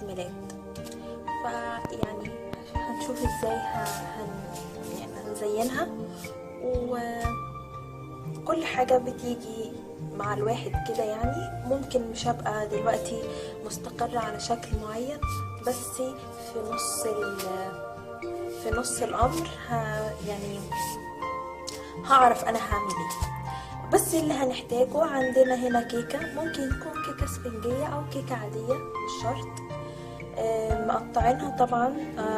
ميلاد. فيعني هنشوف ازاي يعني هنزينها، وكل حاجة بتيجي مع الواحد كده. يعني ممكن مش هبقى دلوقتي مستقرة على شكل معين، بس في نص الامر يعني هعرف انا هعمل ايه. بس اللي هنحتاجه عندنا هنا كيكة، ممكن يكون كيكة اسفنجية او كيكة عادية مش شرط. مقطعينها طبعا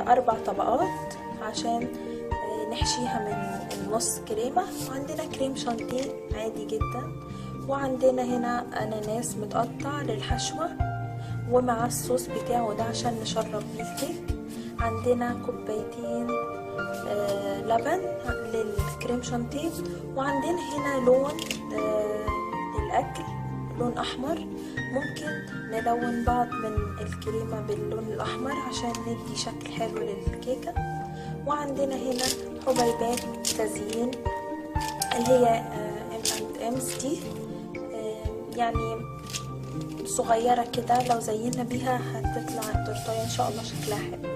4 طبقات عشان نحشيها من النص كريمة. وعندنا كريم شانتيه عادي جدا، وعندنا هنا اناناس متقطع للحشوة ومع الصوص بتاعه ده عشان نشرب بيه الكيك. عندنا كوبايتين لبن للكريم شانتيه، وعندنا هنا لون للأكل، لون أحمر. ممكن نلون بعض من الكريمة باللون الأحمر عشان ندي شكل حلو للكيكة. وعندنا هنا حبيبات تزيين اللي هي M&M's دي، يعني صغيرة كده، لو زينا بيها هتطلع التورتاية ان شاء الله شكلها حلو.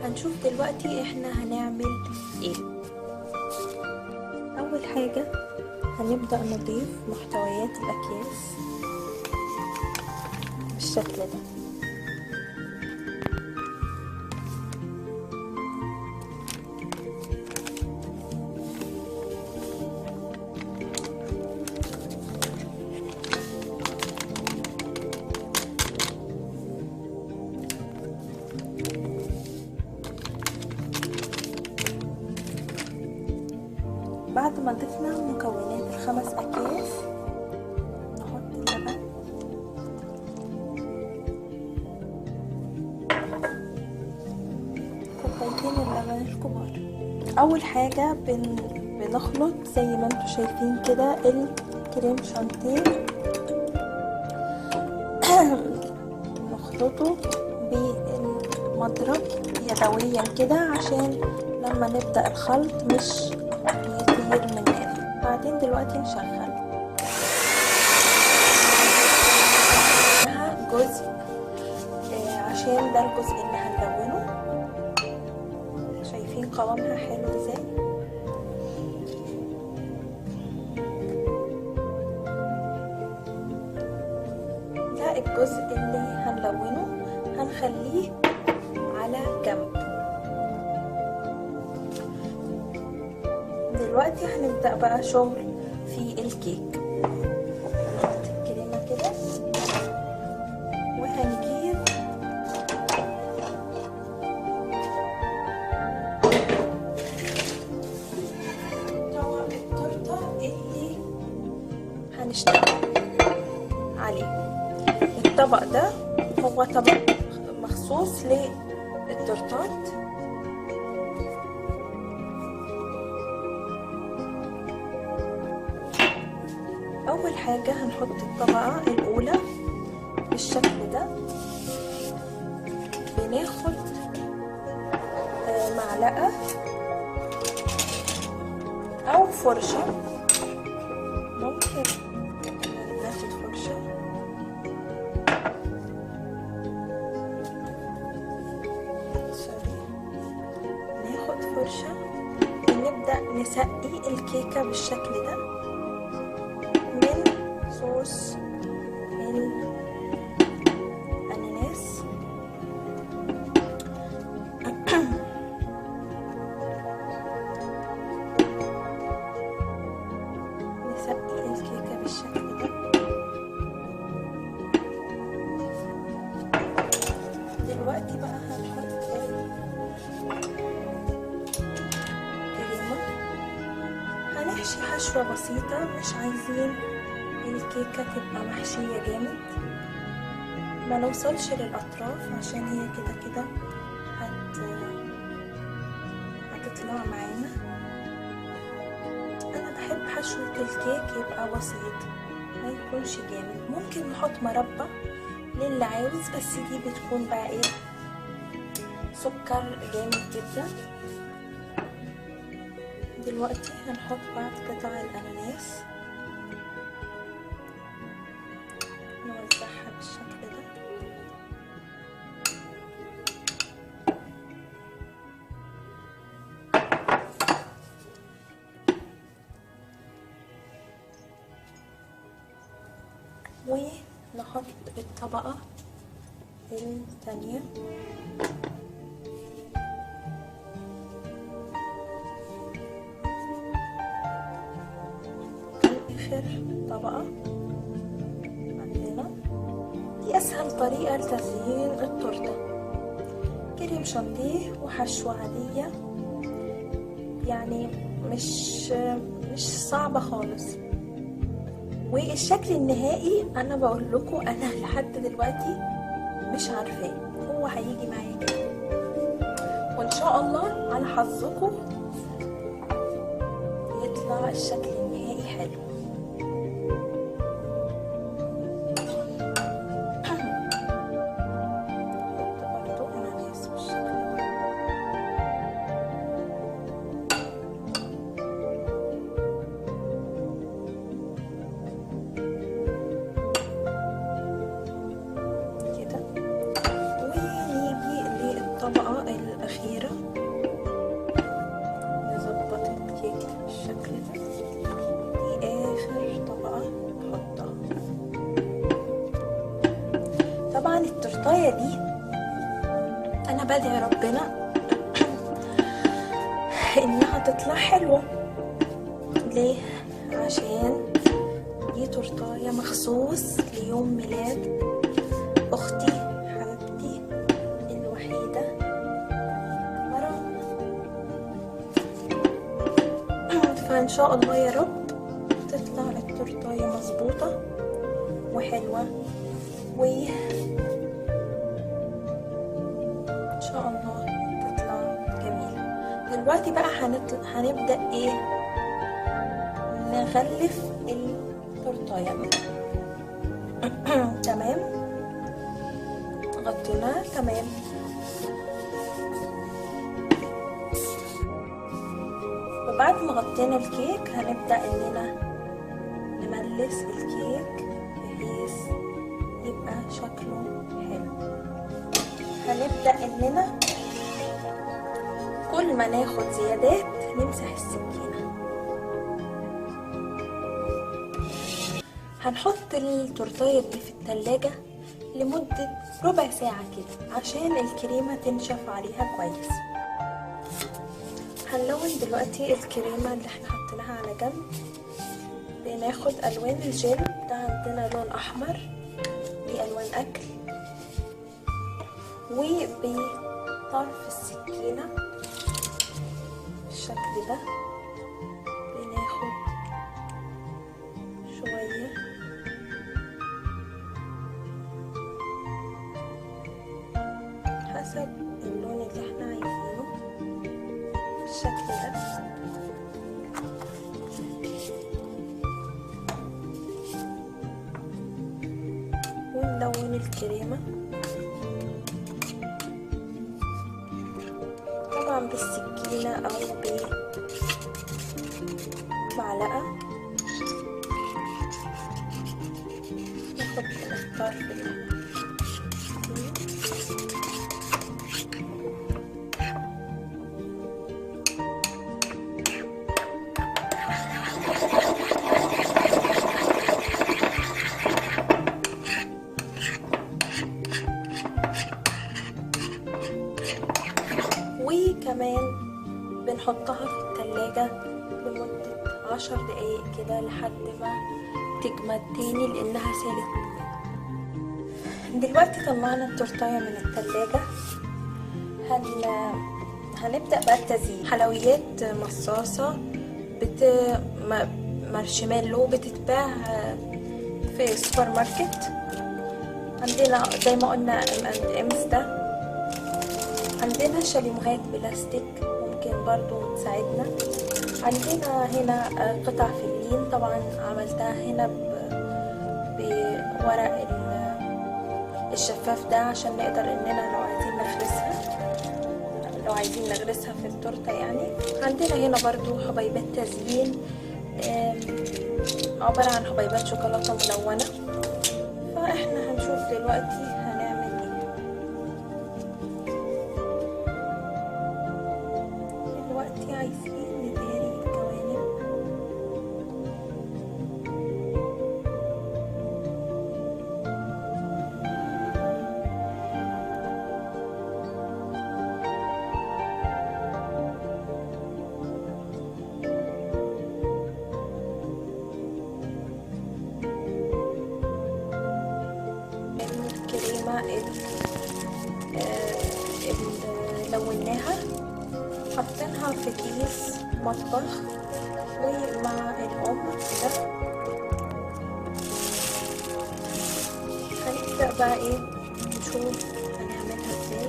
هنشوف دلوقتي احنا هنعمل ايه. اول حاجة هنبدأ نضيف محتويات الاكياس بالشكل ده. بعد ما ضفنا مكونات ال5 أكياس نحط اللبن، كوبايتين اللبن الكبار. أول حاجة بنخلط زي ما انتوا شايفين كده الكريم شانتيه، نخلطه بالمضرب يدويا كده عشان لما نبدأ الخلط مش يطير مننا. بعدين دلوقتي نشغل جزء عشان ده الجزء اللي هنلونه. شايفين قوامها حلو ازاي؟ ده الجزء اللي هنلونه هنخليه على جنب. دلوقتي هنبدأ بقى شغل في الكيك. نحط الكريمة كده وهنجيب طبق التورتة اللي هنشتغل عليه. الطبق ده هو طبق مخصوص للتورتات. أول حاجة هنحط الطبقة الأولى بالشكل ده. بناخد معلقة أو فرشة، ممكن ناخد فرشة ناخد فرشة ونبدأ نسقي الكيكة بالشكل ده من صوص الأناناس. نسقي الكيكة بالشكل ده. دلوقتي بقى هنحط كريمة. هنحشي حشوة بسيطة، مش عايزين الكيكة تبقى محشية جامد، ما نوصلش للأطراف عشان هي كده هتطلع معانا. أنا بحب حشوة الكيك يبقى بسيط، ما يكونش جامد. ممكن نحط مربى للي عاوز، بس دي بتكون بقى ايه، سكر جامد جدا. دلوقتي هنحط بعض قطع الأناناس، نوزعها بالشكل ده. ونحط الطبقة الثانية. آخر طبقة عندنا دي أسهل طريقة لتزيين التورتة، كريم شانتيه وحشوة عادية، يعني مش صعبة خالص. والشكل النهائي انا بقول لكم انا لحد دلوقتي مش عارفاه، هو هيجي معايا كده وان شاء الله على حظكم يطلع الشكل النهائي حلو. الطبقة الأخيرة نظبط الكيك بالشكل ده، دي آخر طبقة نحطها. طبعا التورتاية دي أنا بدعي ربنا إنها تطلع حلوة. ليه؟ عشان دي تورتاية مخصوص ليوم ميلاد أختي حبيبتي الوحيدة مرام، فإن شاء الله يا رب تطلع التورتاية مظبوطة وحلوة وإن شاء الله تطلع جميلة. دلوقتي بقى هنبدأ ايه، نغلف التورتاية. تمام، غطيناه تمام. وبعد ما غطينا الكيك هنبدأ اننا نملس الكيك بحيث يبقى شكله حلو. هنبدأ اننا كل ما ناخد زيادات نمسح السكينة. هنحط التورتاية دي في التلاجة لمدة ربع ساعة كده عشان الكريمة تنشف عليها كويس. هنلون دلوقتي الكريمة اللي احنا حطيناها على جنب. بناخد الوان الجل، ده عندنا لون احمر، دي الوان اكل، وبطرف السكينة بالشكل ده بناخد شوية حسب اللون اللي احنا عايزينه بالشكل ده. ونلون الكريمة طبعا بالسكينة او بمعلقة. ناخد الطرف اللي وكمان بنحطها في التلاجة لمدة 10 دقايق كده لحد ما تجمد تاني لانها سالت. دلوقتي طلعنا التورتاية من التلاجة. هنبدأ بقى التزيين. حلويات مصاصة مارشميلو بتتباع في السوبر ماركت. عندنا زي ما قلنا M&M's ده. عندنا شاليموهات بلاستيك ممكن برضو تساعدنا. عندنا هنا قطع فلين، طبعا عملتها هنا بورق الشفاف ده عشان نقدر اننا لو عايزين نغرسها في التورته يعني. عندنا هنا برضو حبيبات تزيين عبارة عن حبيبات شوكولاتة ملونة. فاحنا هنشوف دلوقتي هنعمل ايه. دلوقتي عايزين نداري الجوانب الكريمة اللي لوناها، حاطينها في كيس مطبخ ومع كده. هنبدأ بقى نشوف هنعملها ازاي.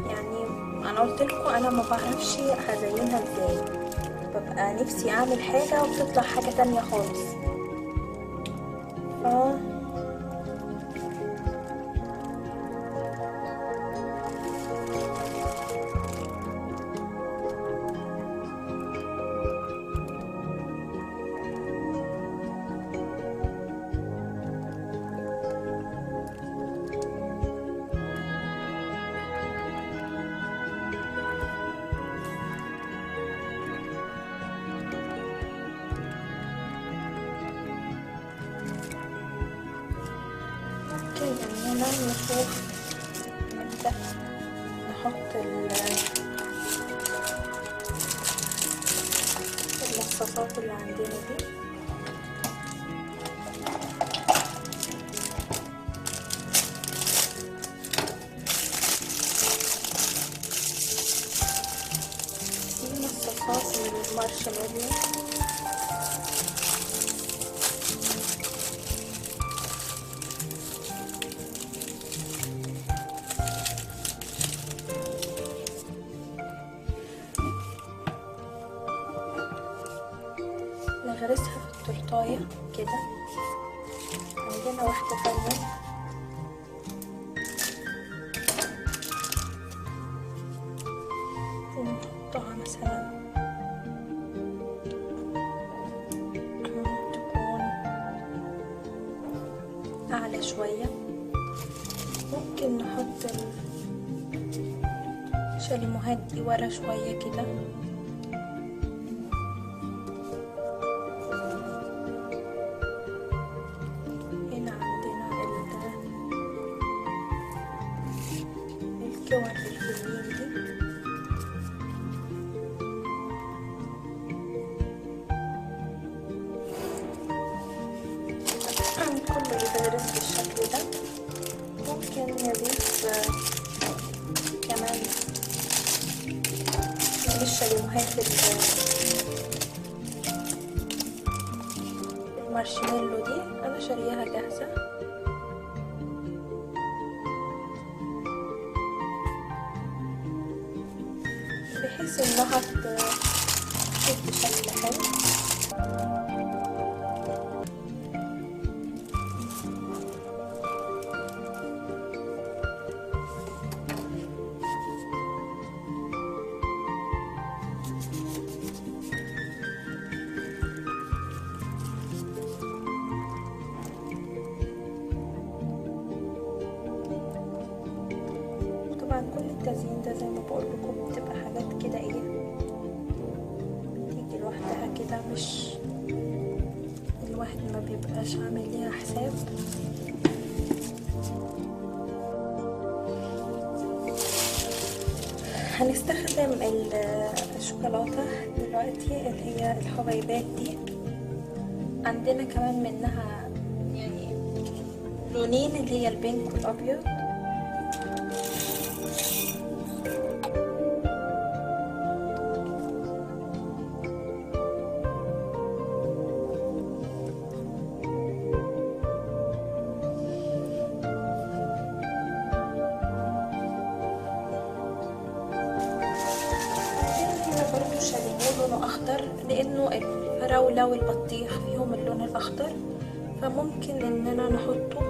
يعني انا قلت لكم انا ما بعرفش هزينها ازاي، ببقى نفسي اعمل حاجة وبتطلع حاجة تانية خالص. يعني هنا نشوف، نبدأ نحط المصاصات اللي عندنا دي. دي مصاصات من المارشميلو. نغرسها في التورتاية كده. عندنا واحدة تانية ونحطها مثلا تكون أعلى شوية. ممكن نحط الشاليموهات دي ورا شوية كده. الكور الفلين دي كله يتغرس بالشكل ده. ممكن نضيف كمان الشاليموهات المارشميلو دي، انا شارياها جاهزة. بحيث انها تدي شكل حلو. طبعا كل التزيين ده زي ما بقول لكم بتبقى حاجات كده بتيجي لوحدها كده، مش الواحد ما بيبقاش عامل ليها حساب. هنستخدم الشوكولاتة دلوقتي اللي هي الحبيبات دي. عندنا كمان منها يعني لونين اللي هي البينك والابيض. لونه اخضر لانه الفراولة والبطيخ فيهم اللون الاخضر، فممكن اننا نحطه.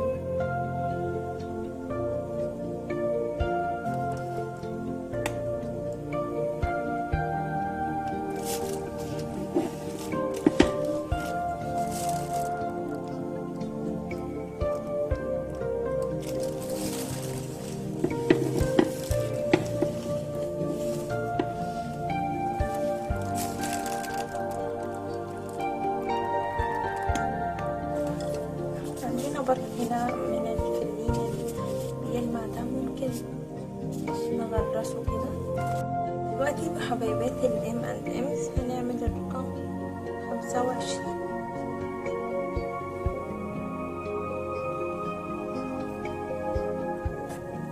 برضه هنا من الفلين اللي بيلمع ده ممكن نغرسه كده. دلوقتي دلوقتي بحبايبات الام اند امز هنعمل الرقم 25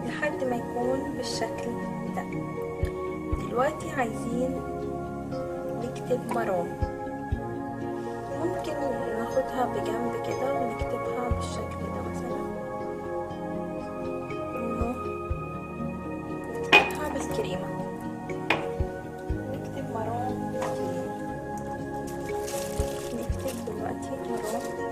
لحد ما يكون بالشكل ده. دلوقتي عايزين نكتب مرام، ممكن ناخدها بجنب كده ونكتبها بالشكل ده مثلا، انه نكتبها بالكريمة، نكتب مرام بالكريمة. نكتب دلوقتي مرام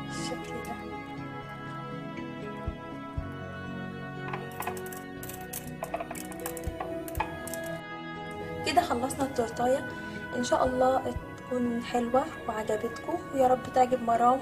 بالشكل ده. كده خلصنا التورتايه، ان شاء الله تكون حلوه وعجبتكم، ويا رب تعجب مرام.